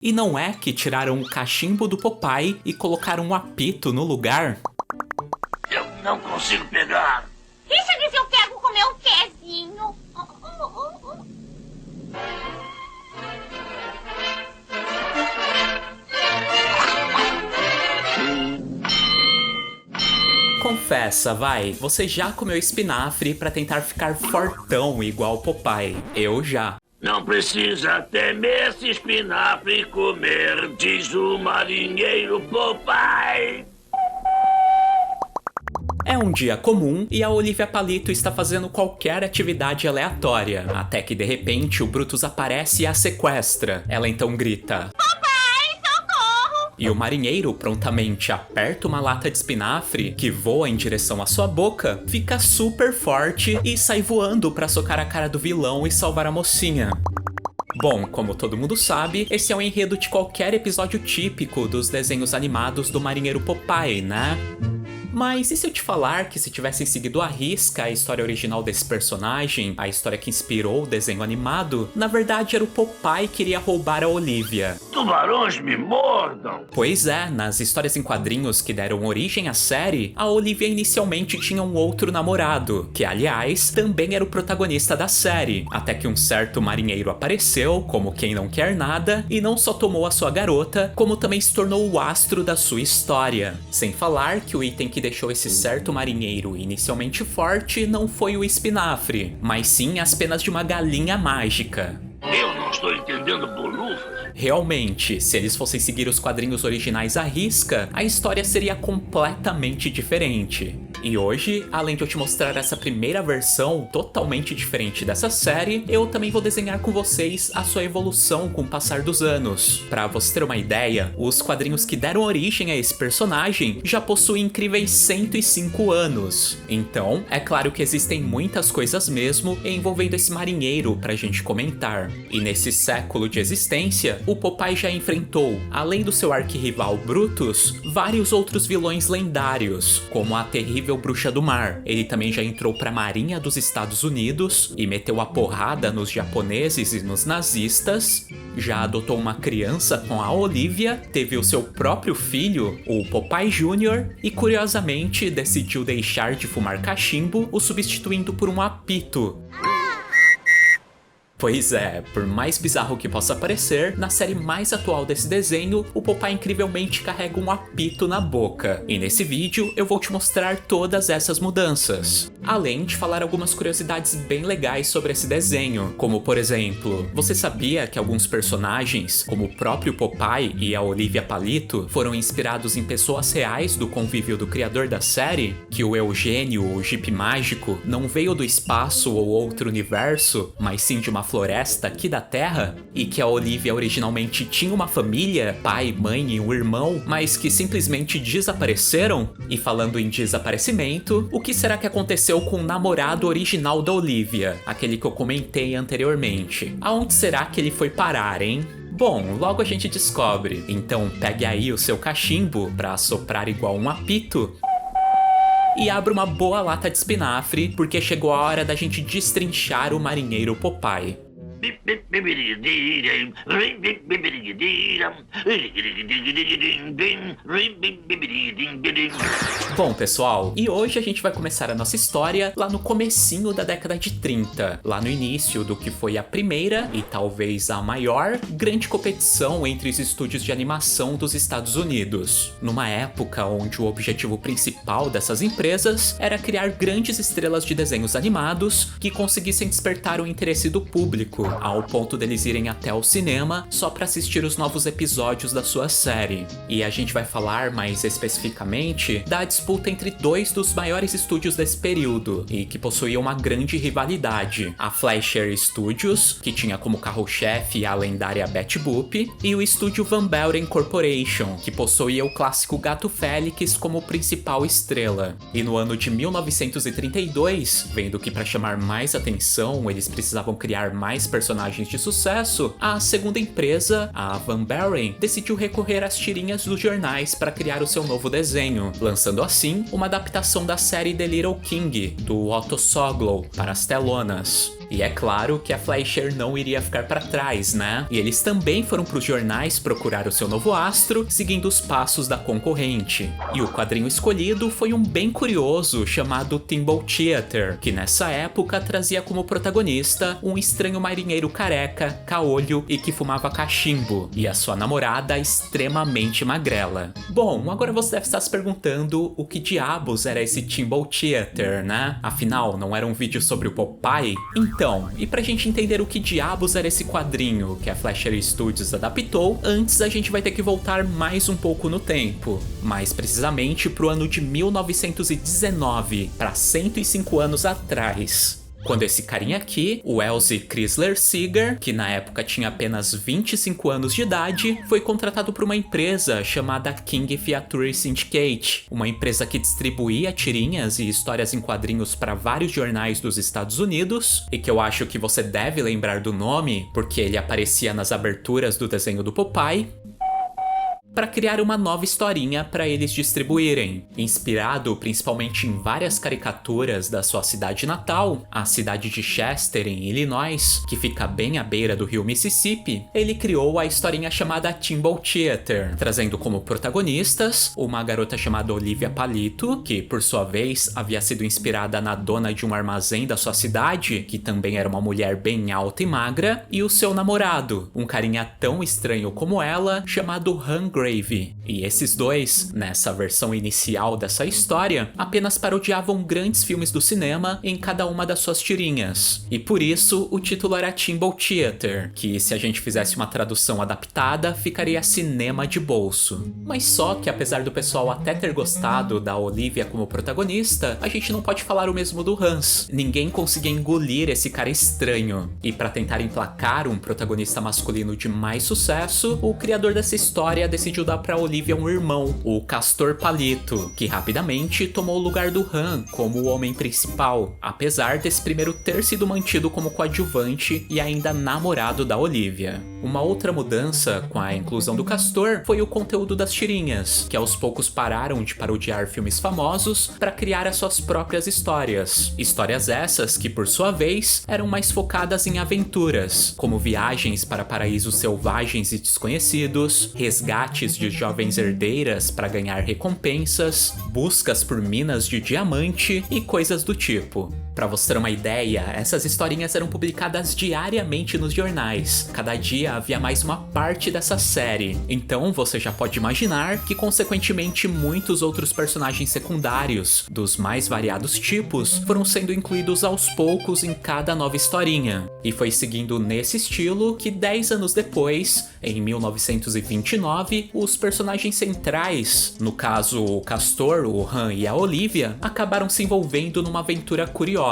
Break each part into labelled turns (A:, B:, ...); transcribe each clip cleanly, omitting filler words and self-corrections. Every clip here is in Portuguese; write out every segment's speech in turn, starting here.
A: E não é que tiraram o cachimbo do Popeye e colocaram um apito no lugar?
B: Eu não consigo pegar.
C: Deixa eu pego com meu pezinho.
A: Confessa, vai, você já comeu espinafre pra tentar ficar fortão igual o Popeye? Eu já.
B: Não precisa temer esse espinafre comer, diz o marinheiro Popeye.
A: É um dia comum e a Olivia Palito está fazendo qualquer atividade aleatória, até que de repente o Brutus aparece e a sequestra. Ela então grita:
C: Papai, socorro!
A: E o marinheiro prontamente aperta uma lata de espinafre que voa em direção à sua boca, fica super forte e sai voando para socar a cara do vilão e salvar a mocinha. Bom, como todo mundo sabe, esse é o enredo de qualquer episódio típico dos desenhos animados do marinheiro Popeye, né? Mas e se eu te falar que se tivessem seguido à risca a história original desse personagem, a história que inspirou o desenho animado, na verdade era o Popeye que iria roubar a Olivia?
B: Tubarões me mordam.
A: Pois é, nas histórias em quadrinhos que deram origem à série, a Olivia inicialmente tinha um outro namorado, que aliás também era o protagonista da série, até que um certo marinheiro apareceu, como quem não quer nada, e não só tomou a sua garota, como também se tornou o astro da sua história. Sem falar que o item que deixou esse certo marinheiro inicialmente forte não foi o espinafre, mas sim as penas de uma galinha mágica.
B: Eu não estou entendendo bolufas.
A: Realmente, se eles fossem seguir os quadrinhos originais à risca, a história seria completamente diferente. E hoje, além de eu te mostrar essa primeira versão totalmente diferente dessa série, eu também vou desenhar com vocês a sua evolução com o passar dos anos. Pra você ter uma ideia, os quadrinhos que deram origem a esse personagem já possuem incríveis 105 anos. Então, é claro que existem muitas coisas mesmo envolvendo esse marinheiro pra gente comentar. E nesse século de existência, o Popeye já enfrentou, além do seu arquirrival Brutus, vários outros vilões lendários, como a terrível Bruxa do Mar. Ele também já entrou pra Marinha dos Estados Unidos e meteu a porrada nos japoneses e nos nazistas, já adotou uma criança com a Olivia, teve o seu próprio filho, o Popeye Jr., e curiosamente decidiu deixar de fumar cachimbo, o substituindo por um apito. Pois é, por mais bizarro que possa parecer, na série mais atual desse desenho, o Popeye incrivelmente carrega um apito na boca. E nesse vídeo eu vou te mostrar todas essas mudanças. Além de falar algumas curiosidades bem legais sobre esse desenho, como por exemplo, você sabia que alguns personagens, como o próprio Popeye e a Olivia Palito, foram inspirados em pessoas reais do convívio do criador da série? Que o Eugênio, o Jeep mágico, não veio do espaço ou outro universo, mas sim de uma floresta aqui da Terra, e que a Olivia originalmente tinha uma família, pai, mãe e um irmão, mas que simplesmente desapareceram? E falando em desaparecimento, o que será que aconteceu com o namorado original da Olivia, aquele que eu comentei anteriormente? Aonde será que ele foi parar, hein? Bom, logo a gente descobre. Então pegue aí o seu cachimbo pra soprar igual um apito e abra uma boa lata de espinafre, porque chegou a hora da gente destrinchar o marinheiro Popeye. Bom, pessoal, e hoje a gente vai começar a nossa história lá no comecinho da década de 30, lá no início do que foi a primeira e talvez a maior grande competição entre os estúdios de animação dos Estados Unidos, numa época onde o objetivo principal dessas empresas era criar grandes estrelas de desenhos animados que conseguissem despertar o interesse do público, ao ponto deles irem até o cinema só para assistir os novos episódios da sua série. E a gente vai falar mais especificamente da disputa entre dois dos maiores estúdios desse período e que possuíam uma grande rivalidade: a Fleischer Studios, que tinha como carro-chefe a lendária Betty Boop, e o estúdio Van Buren Corporation, que possuía o clássico Gato Félix como principal estrela. E no ano de 1932, vendo que para chamar mais atenção eles precisavam criar mais personagens de sucesso, a segunda empresa, a Van Buren, decidiu recorrer às tirinhas dos jornais para criar o seu novo desenho, lançando assim uma adaptação da série The Little King, do Otto Soglow, para as telonas. E é claro que a Fleischer não iria ficar para trás, né? E eles também foram para os jornais procurar o seu novo astro, seguindo os passos da concorrente. E o quadrinho escolhido foi um bem curioso chamado Timbal Theater, que nessa época trazia como protagonista um estranho marinheiro careca, caolho e que fumava cachimbo, e a sua namorada extremamente magrela. Bom, agora você deve estar se perguntando o que diabos era esse Timbal Theater, né? Afinal, não era um vídeo sobre o Popeye? Então, e pra gente entender o que diabos era esse quadrinho que a Fleischer Studios adaptou, antes a gente vai ter que voltar mais um pouco no tempo, mais precisamente pro ano de 1919, para 105 anos atrás. Quando esse carinha aqui, o Elzie Chrysler Seeger, que na época tinha apenas 25 anos de idade, foi contratado por uma empresa chamada King Feature Syndicate, uma empresa que distribuía tirinhas e histórias em quadrinhos para vários jornais dos Estados Unidos, e que eu acho que você deve lembrar do nome, porque ele aparecia nas aberturas do desenho do Popeye, para criar uma nova historinha para eles distribuírem. Inspirado principalmente em várias caricaturas da sua cidade natal, a cidade de Chester, em Illinois, que fica bem à beira do rio Mississippi, ele criou a historinha chamada Timbal Theater, trazendo como protagonistas uma garota chamada Olivia Palito, que por sua vez havia sido inspirada na dona de um armazém da sua cidade, que também era uma mulher bem alta e magra, e o seu namorado, um carinha tão estranho como ela, chamado Han Grave. E esses dois, nessa versão inicial dessa história, apenas parodiavam grandes filmes do cinema em cada uma das suas tirinhas. E por isso o título era Timbal Theater, que se a gente fizesse uma tradução adaptada, ficaria cinema de bolso. Mas só que apesar do pessoal até ter gostado da Olivia como protagonista, a gente não pode falar o mesmo do Hans. Ninguém conseguia engolir esse cara estranho. E para tentar emplacar um protagonista masculino de mais sucesso, o criador dessa história decidiu dar pra Olivia um irmão, o Castor Palito, que rapidamente tomou o lugar do Han como o homem principal, apesar desse primeiro ter sido mantido como coadjuvante e ainda namorado da Olivia. Uma outra mudança com a inclusão do Castor foi o conteúdo das tirinhas, que aos poucos pararam de parodiar filmes famosos para criar as suas próprias histórias. Histórias essas que, por sua vez, eram mais focadas em aventuras, como viagens para paraísos selvagens e desconhecidos, resgates de jovens herdeiras para ganhar recompensas, buscas por minas de diamante e coisas do tipo. Pra você ter uma ideia, essas historinhas eram publicadas diariamente nos jornais. Cada dia havia mais uma parte dessa série. Então você já pode imaginar que, consequentemente, muitos outros personagens secundários, dos mais variados tipos, foram sendo incluídos aos poucos em cada nova historinha. E foi seguindo nesse estilo que 10 anos depois, em 1929, os personagens centrais, no caso o Castor, o Han e a Olivia, acabaram se envolvendo numa aventura curiosa.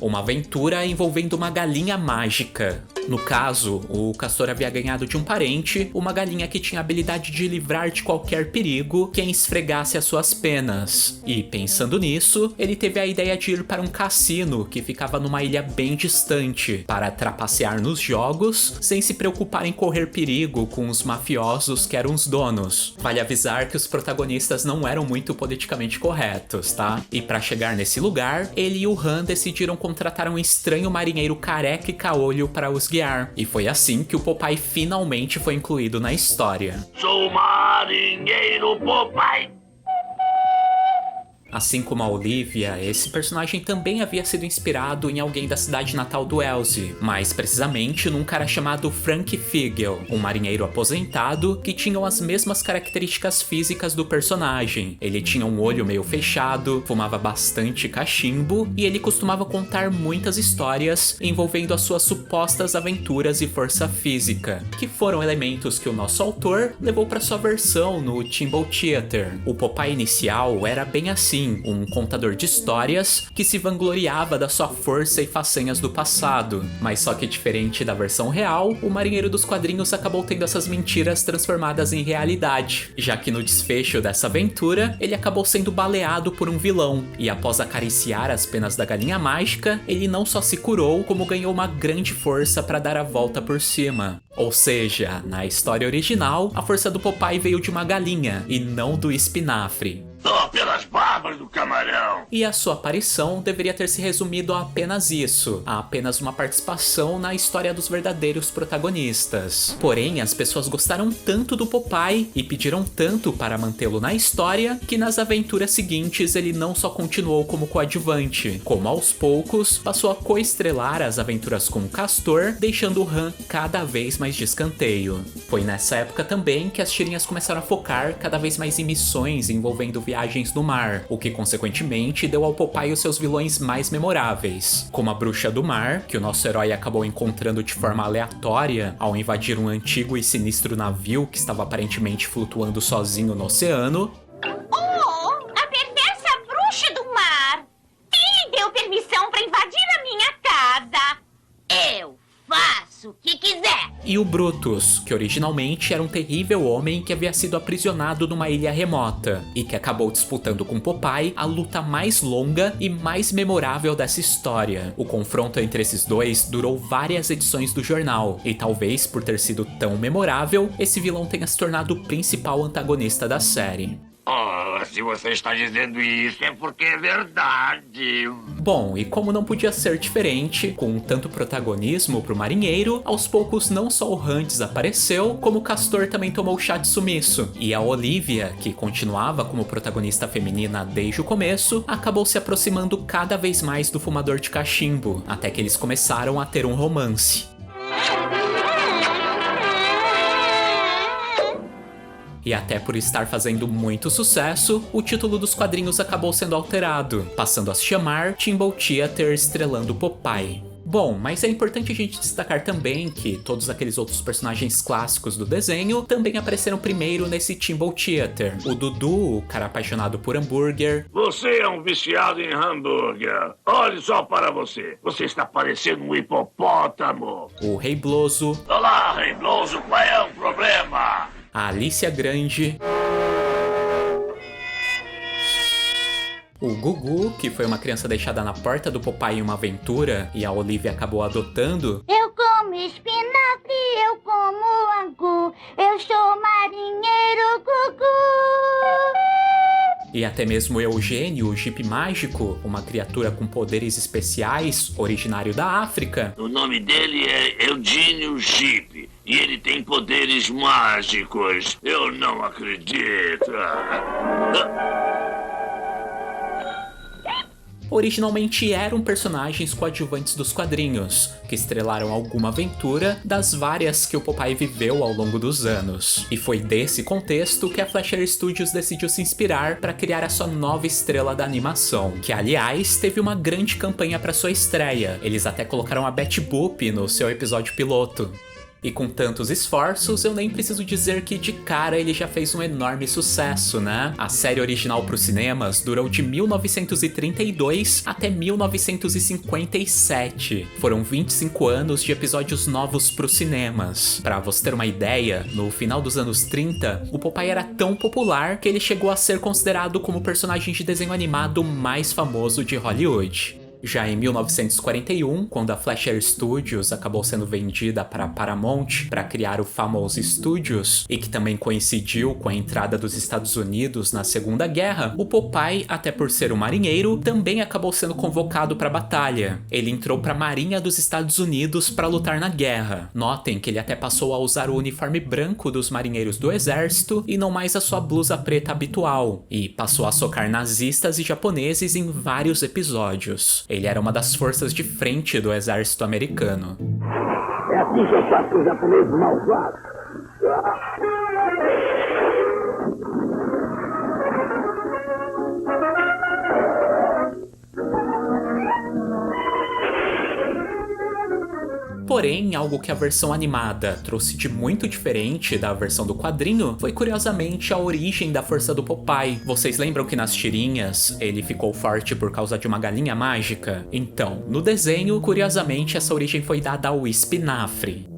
A: Uma aventura envolvendo uma galinha mágica. No caso, o Castor havia ganhado de um parente uma galinha que tinha a habilidade de livrar de qualquer perigo quem esfregasse as suas penas. E pensando nisso, ele teve a ideia de ir para um cassino que ficava numa ilha bem distante, para trapacear nos jogos sem se preocupar em correr perigo com os mafiosos que eram os donos. Vale avisar que os protagonistas não eram muito politicamente corretos, tá? E para chegar nesse lugar, ele e o Han decidiram contratar um estranho marinheiro careca e caolho para os guiar. E foi assim que o Popeye finalmente foi incluído na história.
B: Sou marinheiro Popeye.
A: Assim como a Olivia, esse personagem também havia sido inspirado em alguém da cidade natal do Elzie, mais precisamente num cara chamado Frank Figel, um marinheiro aposentado que tinha as mesmas características físicas do personagem. Ele tinha um olho meio fechado, fumava bastante cachimbo e ele costumava contar muitas histórias envolvendo as suas supostas aventuras e força física, que foram elementos que o nosso autor levou para sua versão no Timbal Theater. O Popeye inicial era bem assim, um contador de histórias que se vangloriava da sua força e façanhas do passado. Mas só que diferente da versão real, o marinheiro dos quadrinhos acabou tendo essas mentiras transformadas em realidade, já que no desfecho dessa aventura, ele acabou sendo baleado por um vilão, e após acariciar as penas da galinha mágica, ele não só se curou, como ganhou uma grande força para dar a volta por cima. Ou seja, na história original, a força do Popeye veio de uma galinha, e não do espinafre.
B: Oh, pelas barbas do camarão!
A: E a sua aparição deveria ter se resumido a apenas isso, a apenas uma participação na história dos verdadeiros protagonistas. Porém, as pessoas gostaram tanto do Popeye e pediram tanto para mantê-lo na história, que nas aventuras seguintes ele não só continuou como coadjuvante, como aos poucos passou a coestrelar as aventuras com o Castor, deixando o Han cada vez mais de escanteio. Foi nessa época também que as tirinhas começaram a focar cada vez mais em missões envolvendo viagens no mar, o que consequentemente deu ao Popeye os seus vilões mais memoráveis, como a Bruxa do Mar, que o nosso herói acabou encontrando de forma aleatória ao invadir um antigo e sinistro navio que estava aparentemente flutuando sozinho no oceano.
C: Oh, a perversa bruxa do mar! Quem lhe deu permissão para invadir a minha casa? Eu faço o que quiser!
A: E o Brutus, que originalmente era um terrível homem que havia sido aprisionado numa ilha remota e que acabou disputando com Popeye a luta mais longa e mais memorável dessa história. O confronto entre esses dois durou várias edições do jornal e talvez por ter sido tão memorável, esse vilão tenha se tornado o principal antagonista da série.
B: Oh, se você está dizendo isso é porque é verdade.
A: Bom, e como não podia ser diferente, com tanto protagonismo pro marinheiro, aos poucos não só o Han desapareceu, como o Castor também tomou chá de sumiço. E a Olivia, que continuava como protagonista feminina desde o começo, acabou se aproximando cada vez mais do fumador de cachimbo, até que eles começaram a ter um romance. E até por estar fazendo muito sucesso, o título dos quadrinhos acabou sendo alterado, passando a se chamar Timble Theater estrelando Popeye. Bom, mas é importante a gente destacar também que todos aqueles outros personagens clássicos do desenho também apareceram primeiro nesse Timble Theater. O Dudu, o cara apaixonado por hambúrguer.
B: Você é um viciado em hambúrguer. Olhe só para você. Você está parecendo um hipopótamo.
A: O Rei Bloso.
B: Olá, Rei Bloso, qual é o problema?
A: A Alicia Grande. O Gugu, que foi uma criança deixada na porta do Popeye em uma aventura e a Olivia acabou adotando.
C: Eu como espinafre, eu como angu, eu sou marinheiro Gugu.
A: E até mesmo Eugênio, o Jipe Mágico, uma criatura com poderes especiais, originário da África.
B: O nome dele é Eugênio Jipe e ele tem poderes mágicos. Eu não acredito.
A: Originalmente eram personagens coadjuvantes dos quadrinhos, que estrelaram alguma aventura das várias que o Popeye viveu ao longo dos anos. E foi desse contexto que a Fleischer Studios decidiu se inspirar para criar a sua nova estrela da animação, que aliás teve uma grande campanha para sua estreia. Eles até colocaram a Betty Boop no seu episódio piloto. E com tantos esforços, eu nem preciso dizer que de cara ele já fez um enorme sucesso, né? A série original para os cinemas durou de 1932 até 1957. Foram 25 anos de episódios novos para os cinemas. Para você ter uma ideia, no final dos anos 30, o Popeye era tão popular que ele chegou a ser considerado como o personagem de desenho animado mais famoso de Hollywood. Já em 1941, quando a Fleischer Studios acabou sendo vendida para a Paramount para criar o Famous Studios, e que também coincidiu com a entrada dos Estados Unidos na Segunda Guerra, o Popeye, até por ser um marinheiro, também acabou sendo convocado para a batalha. Ele entrou para a Marinha dos Estados Unidos para lutar na guerra. Notem que ele até passou a usar o uniforme branco dos marinheiros do exército e não mais a sua blusa preta habitual, e passou a socar nazistas e japoneses em vários episódios. Ele era uma das forças de frente do exército americano.
B: É assim que eu faço com os japoneses malvados.
A: Porém, algo que a versão animada trouxe de muito diferente da versão do quadrinho foi curiosamente a origem da força do Popeye. Vocês lembram que nas tirinhas ele ficou forte por causa de uma galinha mágica? Então, no desenho, curiosamente, essa origem foi dada ao espinafre.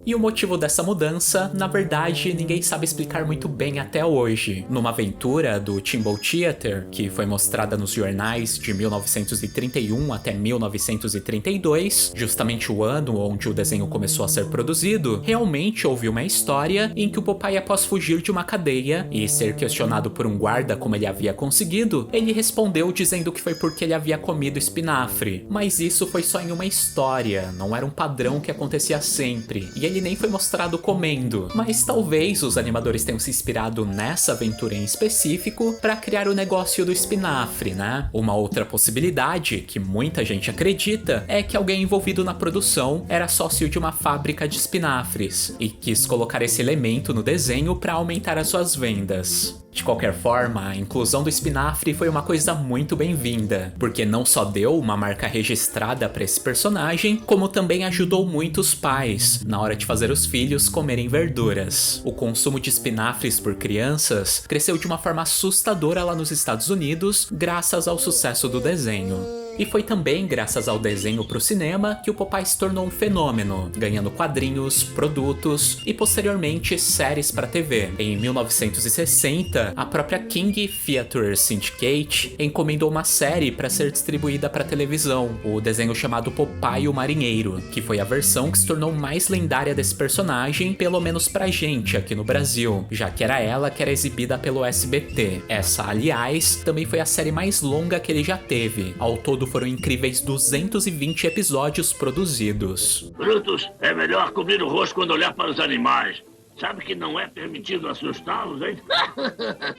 A: E o motivo dessa mudança, na verdade, ninguém sabe explicar muito bem até hoje. Numa aventura do Timbal Theater, que foi mostrada nos jornais de 1931 até 1932, justamente o ano onde o desenho começou a ser produzido, realmente houve uma história em que o Popeye, após fugir de uma cadeia e ser questionado por um guarda como ele havia conseguido, ele respondeu dizendo que foi porque ele havia comido espinafre. Mas isso foi só em uma história, não era um padrão que acontecia sempre, e ele nem foi mostrado comendo. Mas talvez os animadores tenham se inspirado nessa aventura em específico para criar o negócio do espinafre, né? Uma outra possibilidade, que muita gente acredita, é que alguém envolvido na produção era sócio de uma fábrica de espinafres e quis colocar esse elemento no desenho para aumentar as suas vendas. De qualquer forma, a inclusão do espinafre foi uma coisa muito bem-vinda, porque não só deu uma marca registrada para esse personagem, como também ajudou muitos pais na hora de fazer os filhos comerem verduras. O consumo de espinafres por crianças cresceu de uma forma assustadora lá nos Estados Unidos, graças ao sucesso do desenho. E foi também graças ao desenho para o cinema que o Popeye se tornou um fenômeno, ganhando quadrinhos, produtos e posteriormente séries para TV. Em 1960, a própria King Features Syndicate encomendou uma série para ser distribuída para televisão, o desenho chamado Popeye o Marinheiro, que foi a versão que se tornou mais lendária desse personagem, pelo menos pra gente aqui no Brasil, já que era ela que era exibida pelo SBT. Essa, aliás, também foi a série mais longa que ele já teve. Ao todo foram incríveis 220 episódios produzidos.
B: Brutus, é melhor cobrir o rosto quando olhar para os animais. Sabe que não é permitido assustá-los, hein?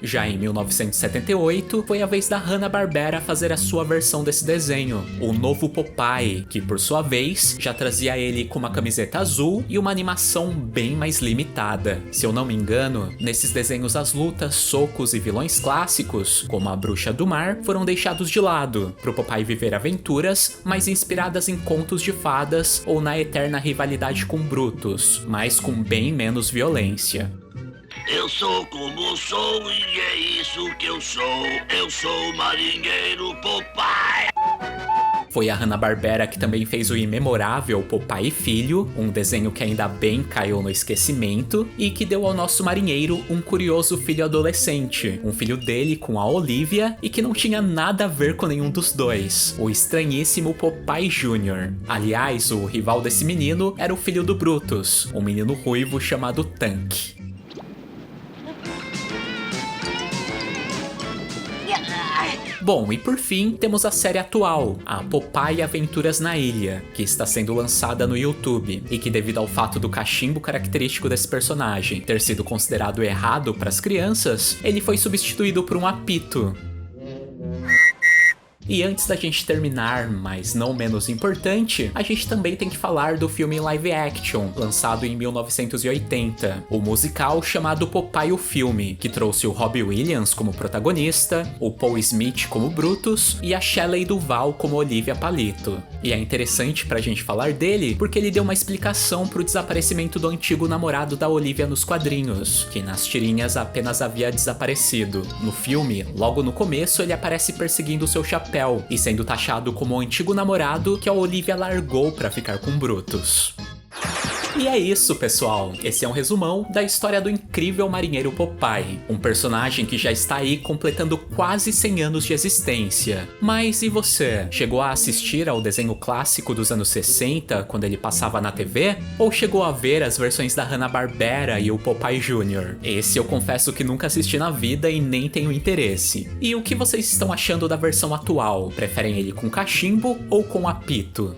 A: Já em 1978, foi a vez da Hanna-Barbera fazer a sua versão desse desenho, o novo Popeye, que por sua vez já trazia ele com uma camiseta azul e uma animação bem mais limitada. Se eu não me engano, nesses desenhos as lutas, socos e vilões clássicos, como a Bruxa do Mar, foram deixados de lado, pro Popeye viver aventuras mais inspiradas em contos de fadas ou na eterna rivalidade com Brutus, mas com bem menos violência.
B: Eu sou como sou e é isso que eu sou. Eu sou o marinheiro Popeye.
A: Foi a Hanna-Barbera que também fez o imemorável Popeye Filho, um desenho que ainda bem caiu no esquecimento e que deu ao nosso marinheiro um curioso filho adolescente, um filho dele com a Olivia e que não tinha nada a ver com nenhum dos dois, o estranhíssimo Popeye Jr. Aliás, o rival desse menino era o filho do Brutus, um menino ruivo chamado Tank. Bom, e por fim, temos a série atual, a Popeye Aventuras na Ilha, que está sendo lançada no YouTube, e que devido ao fato do cachimbo característico desse personagem ter sido considerado errado para as crianças, ele foi substituído por um apito. E antes da gente terminar, mas não menos importante, a gente também tem que falar do filme live action, lançado em 1980, o musical chamado Popeye o Filme, que trouxe o Robbie Williams como protagonista, o Paul Smith como Brutus e a Shelley Duvall como Olivia Palito. E é interessante pra gente falar dele porque ele deu uma explicação pro desaparecimento do antigo namorado da Olivia nos quadrinhos, que nas tirinhas apenas havia desaparecido. No filme, logo no começo, ele aparece perseguindo seu chapéu e sendo taxado como o antigo namorado que a Olivia largou pra ficar com Brutus. E é isso, pessoal. Esse é um resumão da história do incrível marinheiro Popeye, um personagem que já está aí completando quase 100 anos de existência. Mas e você? Chegou a assistir ao desenho clássico dos anos 60, quando ele passava na TV? Ou chegou a ver as versões da Hanna-Barbera e o Popeye Jr.? Esse eu confesso que nunca assisti na vida e nem tenho interesse. E o que vocês estão achando da versão atual? Preferem ele com cachimbo ou com apito?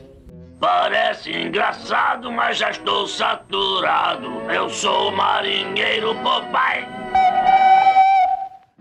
B: Parece engraçado, mas já estou saturado. Eu sou o marinheiro Popeye.